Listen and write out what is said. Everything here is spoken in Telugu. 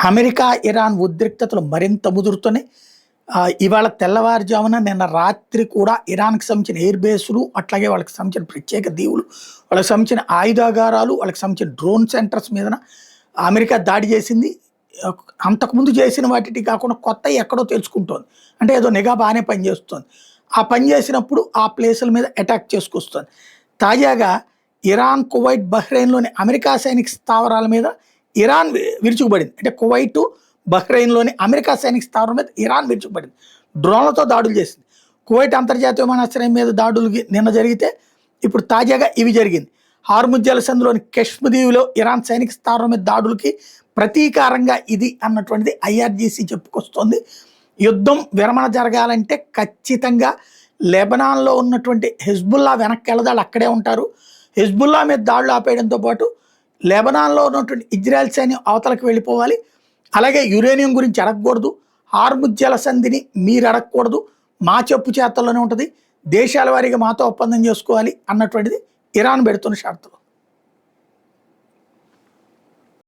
అమెరికా, ఇరాన్ ఉద్రిక్తతలు మరింత ముదురుతున్నాయి. ఇవాళ తెల్లవారుజామున నిన్న రాత్రి కూడా ఇరాన్‌కి సంబంధించిన ఎయిర్ బేసులు, అట్లాగే వాళ్ళకి సంబంధించిన ప్రత్యేక దీవులు, వాళ్ళకి సంబంధించిన ఆయుధాగారాలు, వాళ్ళకి సంబంధించిన డ్రోన్ సెంటర్స్ మీదన అమెరికా దాడి చేసింది. అంతకుముందు చేసిన వాటిటి కాకుండా కొత్తయి ఎక్కడో తెలుసుకుంటోంది. అంటే ఏదో నిఘా బాగానే పనిచేస్తోంది. ఆ పని చేసినప్పుడు ఆ ప్లేసుల మీద అటాక్ చేసుకొస్తోంది. తాజాగా ఇరాన్, కువైట్, బహ్రెయిన్‌లోని అమెరికా సైనిక స్థావరాల మీద ఇరాన్ విరుచుకుపడింది. అంటే కువైటు, బహ్రెయిన్‌లోని అమెరికా సైనిక స్థావరం మీద ఇరాన్ విరుచుకుపడింది. డ్రోన్లతో దాడులు చేసింది. కువైట్ అంతర్జాతీయ విమానాశ్రయం మీద దాడులు నిన్న జరిగితే ఇప్పుడు తాజాగా ఇవి జరిగింది. హార్ముజ్ జలసంధిలోని కశ్మీర్ దీవిలో ఇరాన్ సైనిక స్థావరం మీద దాడులకి ప్రతీకారంగా ఇది అన్నటువంటిది ఐఆర్జీసీ చెప్పుకొస్తోంది. యుద్ధం విరమణ జరగాలంటే ఖచ్చితంగా లెబనాన్లో ఉన్నటువంటి హెజ్బుల్లా వెనక్కి వెళ్ళదాళ్ళు అక్కడే ఉంటారు. హెజ్బుల్లా మీద దాడులు ఆపేయడంతో పాటు లెబనాన్లో ఉన్నటువంటి ఇజ్రాయెల్ సైన్యం అవతలకు వెళ్ళిపోవాలి. అలాగే యురేనియం గురించి అడగకూడదు. హార్ముజ్ జలసంధిని మీరు అడగకూడదు. మా చెప్పు చేతల్లోనే ఉంటుంది. దేశాల వారీగా మాతో ఒప్పందం చేసుకోవాలి అన్నటువంటిది ఇరాన్ పెడుతున్న షరతులు.